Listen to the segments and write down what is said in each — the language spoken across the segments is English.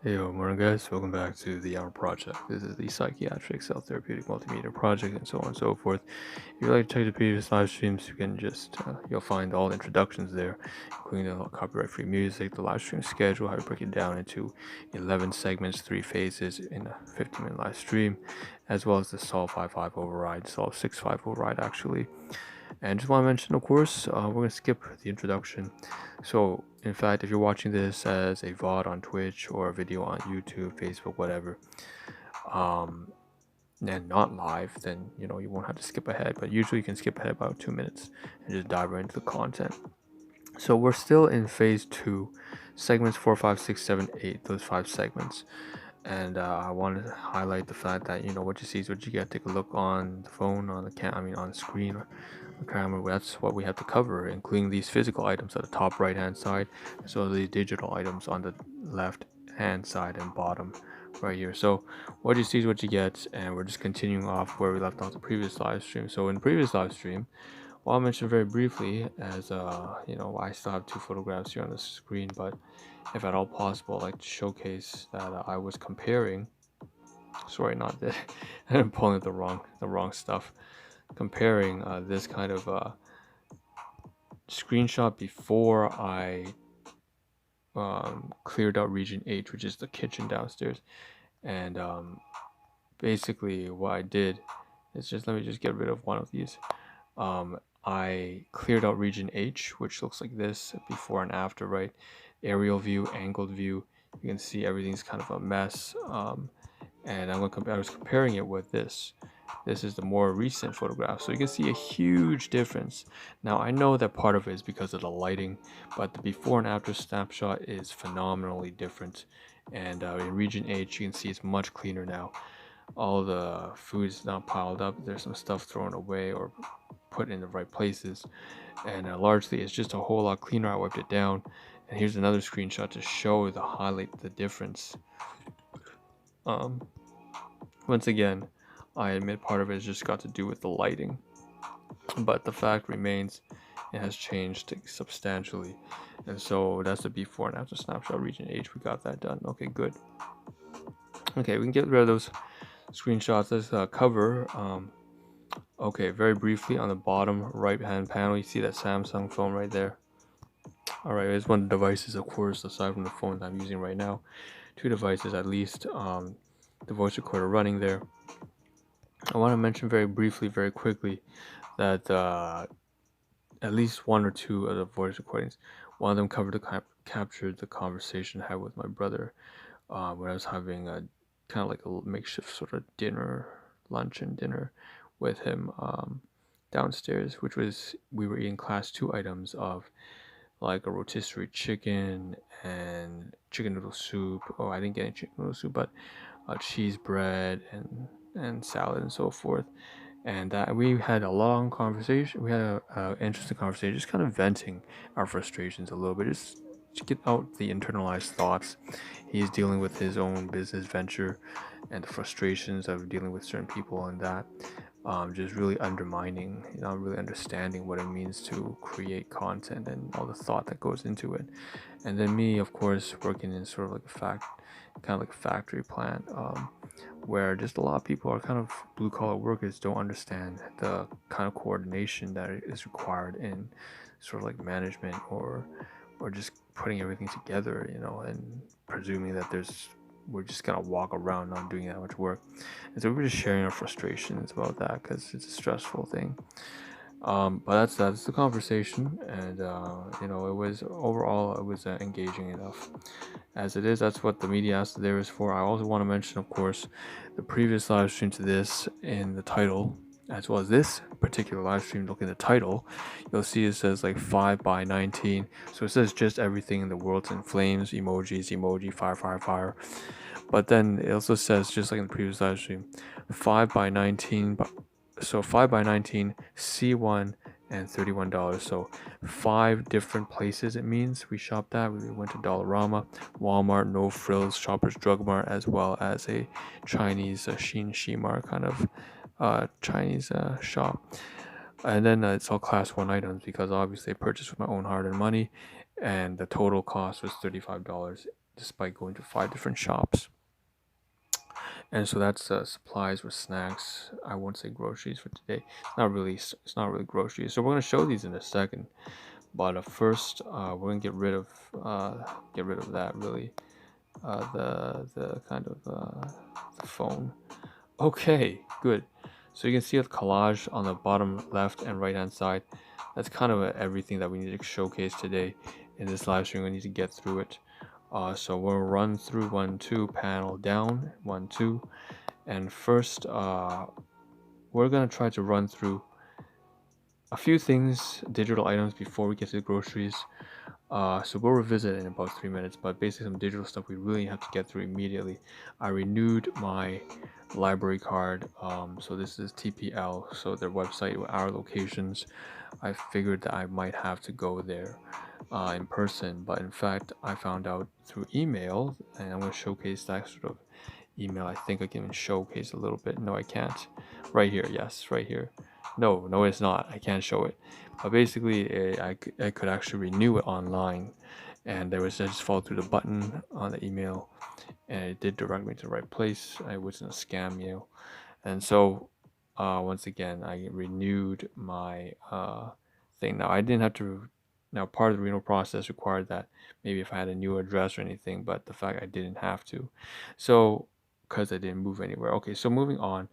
Hey, morning guys, welcome back to the Ahn Rho Project. This is the psychiatric self-therapeutic multimedia project and so on and so forth. If you'd like to check the previous live streams, you can just, you'll find all the introductions there, including the copyright-free music, the live stream schedule, how to break it down into 11 segments, 3 phases in a 15-minute live stream, as well as the Sol 5.5 override, Sol 6.5 override actually. And just want to mention, of course, we're going to skip the introduction. So, in fact, if you're watching this as a VOD on Twitch or a video on YouTube, Facebook, whatever, um, and not live, then you won't have to skip ahead. But usually, you can skip ahead about 2 minutes and just dive right into the content. So we're still in phase 2, segments 4, 5, 6, 7, 8. Those 5 segments. And I wanted to highlight the fact that what you see is what you get. Take a look on the phone, on the on the screen, or the camera. That's what we have to cover, including these physical items at the top right hand side, as well as these digital items on the left hand side and bottom right here. So what you see is what you get, and we're just continuing off where we left off the previous live stream. So in the previous live stream, well, I'll mention very briefly as I still have 2 photographs here on the screen, but if at all possible, I'd like to showcase that I was comparing. Sorry, not that I'm pulling the wrong stuff. Comparing this kind of screenshot before I cleared out region H, which is the kitchen downstairs, and basically what I did is let me just get rid of one of these. I cleared out region H, which looks like this before and after, right? Aerial view, angled view. You can see everything's kind of a mess. And I was comparing it with this. This is the more recent photograph, so you can see a huge difference. Now I know that part of it is because of the lighting, but the before and after snapshot is phenomenally different. And in region H, you can see it's much cleaner now. All the food is not piled up. There's some stuff thrown away or put in the right places, and largely it's just a whole lot cleaner. I wiped it down, and here's another screenshot to show the difference. Once again, I admit part of it has just got to do with the lighting, but the fact remains it has changed substantially. And so that's the before and after snapshot region H. We got that done. Okay, good. Okay, we can get rid of those screenshots. Let's cover okay, very briefly on the bottom right hand panel, you see that Samsung phone right there. Alright, it's one of the devices, of course, aside from the phone that I'm using right now. 2 devices at least, the voice recorder running there. I want to mention very briefly, very quickly, that at least 1 or 2 of the voice recordings, one of them captured the conversation I had with my brother when I was having a kind of like a makeshift sort of lunch and dinner with him downstairs, which was we were eating class 2 items of like a rotisserie chicken and chicken noodle soup. Oh, I didn't get any chicken noodle soup, but cheese bread and salad and so forth. And we had a long conversation. We had a interesting conversation, just kind of venting our frustrations a little bit, just to get out the internalized thoughts. He's dealing with his own business venture and the frustrations of dealing with certain people, and that just really undermining, not really understanding what it means to create content and all the thought that goes into it. And then me, of course, working in sort of like kind of like a factory plant, where just a lot of people are kind of blue collar workers, don't understand the kind of coordination that is required in sort of like management or just putting everything together, and presuming that we're just gonna walk around not doing that much work. And so we're just sharing our frustrations about that because it's a stressful thing. But that's the conversation, and it was overall it was engaging enough as it is. That's what the media asked there is for. I also want to mention, of course, the previous live stream to this in the title, as well as this particular live stream. Look in the title, you'll see it says like 5 by 19. So it says just everything in the world's in flames, emoji, fire, fire, fire. But then it also says, just like in the previous live stream, 5 by 19. So 5 by 19, C1 and $31. So 5 different places it means we shopped at. We went to Dollarama, Walmart, No Frills, Shoppers Drug Mart, as well as a Chinese Shin Shimar kind of Chinese shop. And then it's all class 1 items because obviously I purchased with my own hard-earned money, and the total cost was $35 despite going to 5 different shops. And so that's supplies with snacks. I won't say groceries for today. It's not really groceries. So we're gonna show these in a second. But first, we're gonna get rid of that really. The kind of the phone. Okay, good. So you can see a collage on the bottom left and right hand side. That's kind of everything that we need to showcase today in this live stream. We need to get through it. So we'll run through 1, 2, panel down, 1, 2. And first, we're going to try to run through a few things, digital items, before we get to the groceries. So we'll revisit in about 3 minutes, but basically some digital stuff we really have to get through immediately. I renewed my library card. So this is TPL, so their website with our locations. I figured that I might have to go there in person, but in fact I found out through email, and I'm going to showcase that sort of email. I think I can even showcase a little bit. No, I can't. Right here, yes, right here. No, it's not. I can't show it. But basically, I could actually renew it online, and I just followed through the button on the email, and it did direct me to the right place. It wasn't a scam email, and so once again, I renewed my thing. Now I didn't have to. Now part of the renewal process required that maybe if I had a new address or anything, but the fact I didn't have to, so because I didn't move anywhere. Okay, so moving on.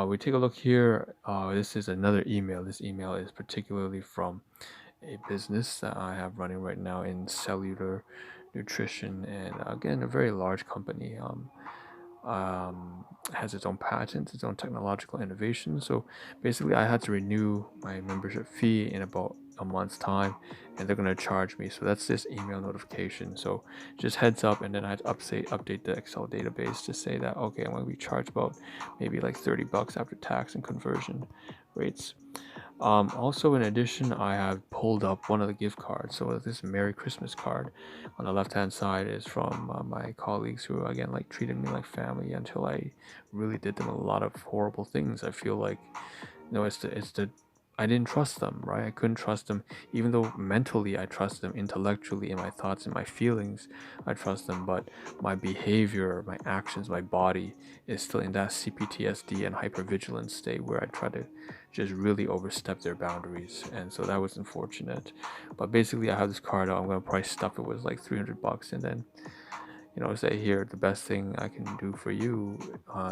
We take a look here. This is another email. This email is particularly from a business that I have running right now in cellular nutrition, and again, a very large company. Has its own patents, its own technological innovation. So basically, I had to renew my membership fee in about a month's time, and they're gonna charge me. So that's this email notification. So just heads up, and then I had to update the Excel database to say that okay, I'm gonna be charged about maybe like $30 after tax and conversion rates. Also, in addition, I have pulled up one of the gift cards. So this Merry Christmas card on the left-hand side is from my colleagues who, again, like treated me like family until I really did them a lot of horrible things. I feel like, it's the I didn't trust them, right? I couldn't trust them, even though mentally I trust them, intellectually, in my thoughts and my feelings, I trust them, but my behavior, my actions, my body is still in that CPTSD and hypervigilance state where I try to just really overstep their boundaries, and so that was unfortunate. But basically, I have this card out. I'm gonna price stuff. It was like $300, and then say here, the best thing I can do for you,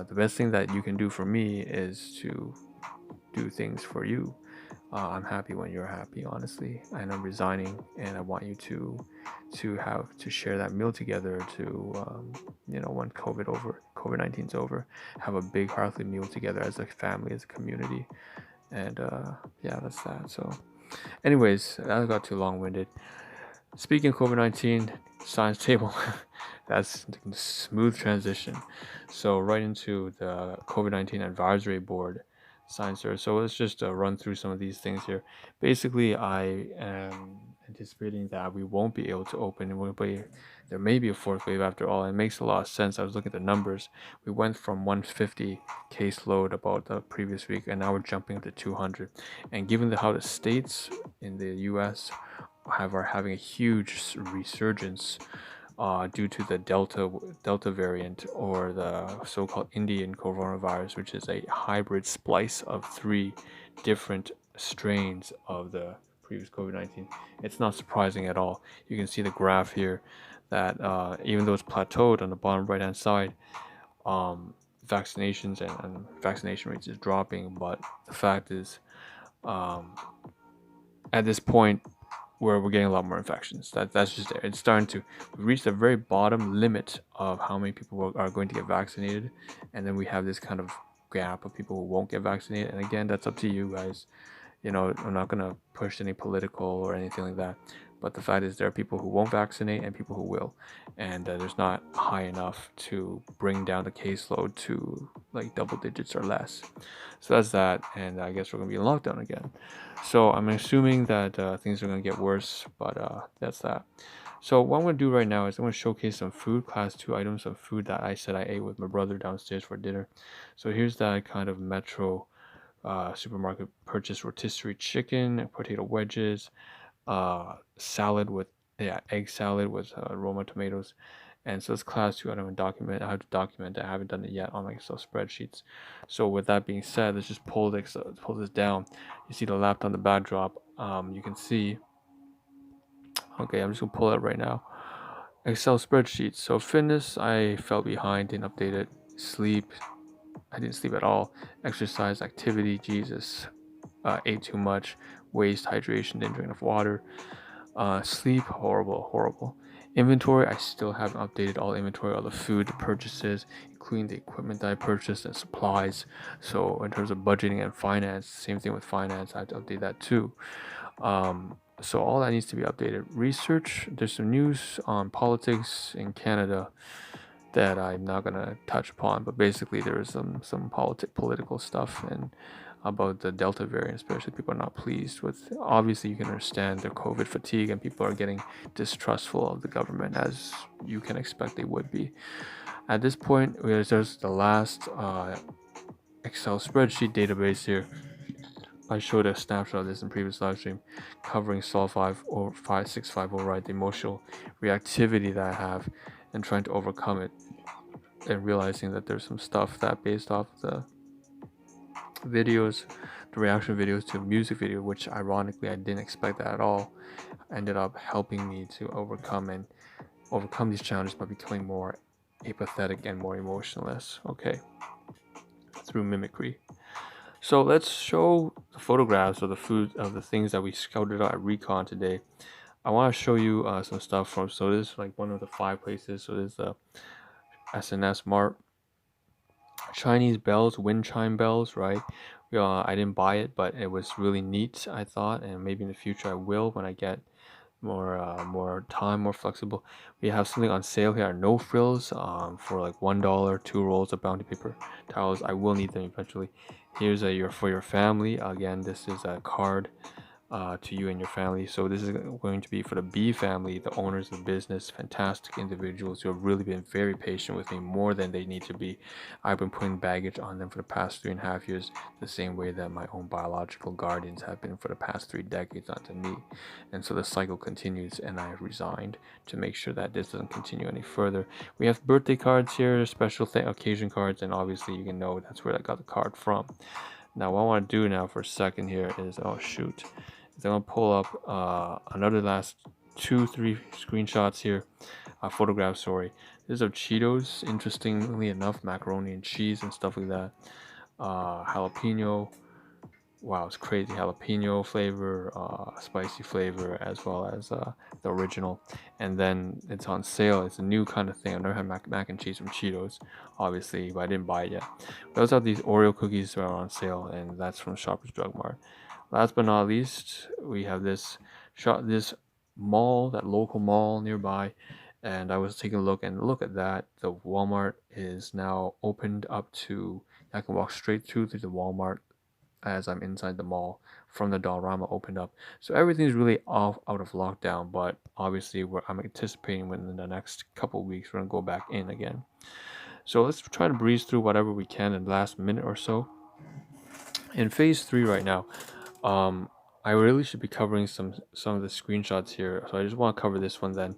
the best thing that you can do for me is to do things for you. I'm happy when you're happy, honestly, and I'm resigning, and I want you to have to share that meal together. To when COVID-19's over, have a big heartily meal together as a family, as a community, and yeah, that's that. So, anyways, that got too long-winded. Speaking of COVID-19, science table, that's the smooth transition. So right into the COVID-19 advisory board science there. So let's just run through some of these things here. Basically, I am anticipating that we won't be able to open, and there may be a fourth wave after all. It makes a lot of sense. I was looking at the numbers. We went from 150 caseload about the previous week, and now we're jumping up to 200. And given how the states in the U.S. are having a huge resurgence due to the Delta variant, or the so-called Indian coronavirus, which is a hybrid splice of 3 different strains of the previous COVID-19. It's not surprising at all. You can see the graph here that even though it's plateaued on the bottom right-hand side, vaccinations and vaccination rates is dropping, but the fact is, at this point, where we're getting a lot more infections. That's just there. It's starting to reach the very bottom limit of how many people are going to get vaccinated, and then we have this kind of gap of people who won't get vaccinated. And again, that's up to you guys. I'm not gonna push any political or anything like that. But the fact is, there are people who won't vaccinate and people who will, and there's not high enough to bring down the caseload to like double digits or less. So that's that, and I guess we're gonna be in lockdown again. So I'm assuming that things are gonna get worse, but that's that. So what I'm gonna do right now is I'm gonna showcase some food, class 2 items of food that I said I ate with my brother downstairs for dinner. So here's that kind of Metro supermarket purchase: rotisserie chicken, potato wedges, salad with egg salad with Roma tomatoes. And so it's class 2. I don't document. I have to document that. I haven't done it yet on my Excel spreadsheets. So with that being said, let's just pull this down. You see the laptop on the backdrop. You can see. Okay, I'm just gonna pull it right now. Excel spreadsheets. So fitness, I fell behind, didn't update it. Sleep, I didn't sleep at all. Exercise, activity, Jesus, ate too much. Waste, hydration, didn't drink enough water. Sleep, horrible. Inventory, I still haven't updated all inventory, all the food purchases, including the equipment that I purchased and supplies. So in terms of budgeting and finance, same thing with finance, I have to update that too. So all that needs to be updated. Research, there's some news on politics in Canada that I'm not gonna touch upon, but basically there is some political stuff and about the Delta variant, especially people are not pleased with. Obviously, you can understand the COVID fatigue and people are getting distrustful of the government, as you can expect they would be. At this point, there's the last Excel spreadsheet database here. I showed a snapshot of this in previous live stream, covering Sol 5 or 5650, right? The emotional reactivity that I have and trying to overcome it, and realizing that there's some stuff that based off the videos, the reaction videos to a music video, which ironically I didn't expect that at all, ended up helping me to overcome these challenges by becoming more apathetic and more emotionless. Okay, through mimicry. So let's show the photographs of the food of the things that we scouted out at Recon today. I want to show you some stuff from. So this is like one of the 5 places. So there's the SNS Mart. Chinese bells, wind chime bells, right? I didn't buy it, but it was really neat, I thought, and maybe in the future I will when I get more time, more flexible. We have something on sale here, no frills, for like $1, 2 rolls of bounty paper towels. I will need them eventually. Here's for your family. Again, this is a card to you and your family. So this is going to be for the B family, the owners of the business, fantastic individuals who have really been very patient with me, more than they need to be. I've been putting baggage on them for the past 3.5 years, the same way that my own biological guardians have been for the past 3 decades onto me. And so the cycle continues, and I resigned to make sure that this doesn't continue any further. We have birthday cards here, special occasion cards, and obviously you can know that's where I got the card from. Now what I want to do now for a second here is, oh shoot, is I'm going to pull up another last 2-3 screenshots here, photographs, sorry. This is of Cheetos, interestingly enough, macaroni and cheese and stuff like that. Jalapeno, wow, it's crazy, jalapeno flavor, spicy flavor, as well as the original. And then it's on sale. It's a new kind of thing. I've never had mac and cheese from Cheetos, obviously, but I didn't buy it yet. But those are these Oreo cookies that are on sale, and that's from Shoppers Drug Mart. Last but not least, we have this mall, that local mall nearby, and I was taking a look, and look at that. The Walmart is now opened up to, I can walk straight through to the Walmart as I'm inside the mall from the Dollarama opened up. So everything's really out of lockdown, but obviously I'm anticipating within the next couple of weeks we're gonna go back in again. So let's try to breeze through whatever we can in the last minute or so. In phase 3 right now, I really should be covering some of the screenshots here, so I just want to cover this one. Then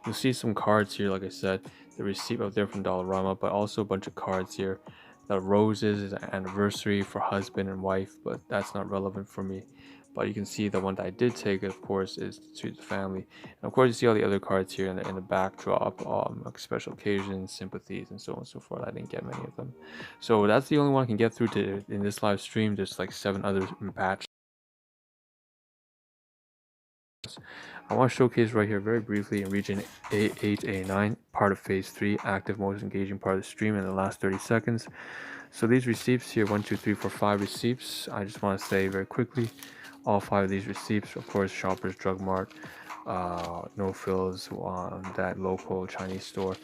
you'll see some cards here, like I said, the receipt up there from Dollarama, but also a bunch of cards here. The roses is an anniversary for husband and wife, but that's not relevant for me. But you can see the one that I did take, of course, is to the family. And of course, you see all the other cards here in the backdrop, like special occasions, sympathies, and so on and so forth. I didn't get many of them. So that's the only one I can get through in this live stream. There's like 7 others in batch. I want to showcase right here very briefly in region A8, A9, part of phase 3, active, most engaging part of the stream in the last 30 seconds. So these receipts here, 1, 2, 3, 4, 5 receipts. I just want to say very quickly, all 5 of these receipts, of course, Shoppers Drug Mart, no frills, that local Chinese store.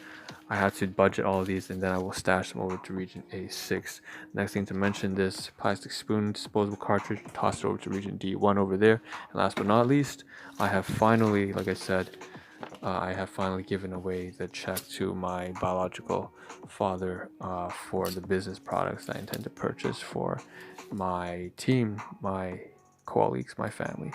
I had to budget all of these, and then I will stash them over to region A6. Next thing to mention, this plastic spoon disposable cartridge, tossed over to region D1 over there. And last but not least, I have finally, like I said, I have finally given away the check to my biological father for the business products that I intend to purchase for my team, my colleagues, my family.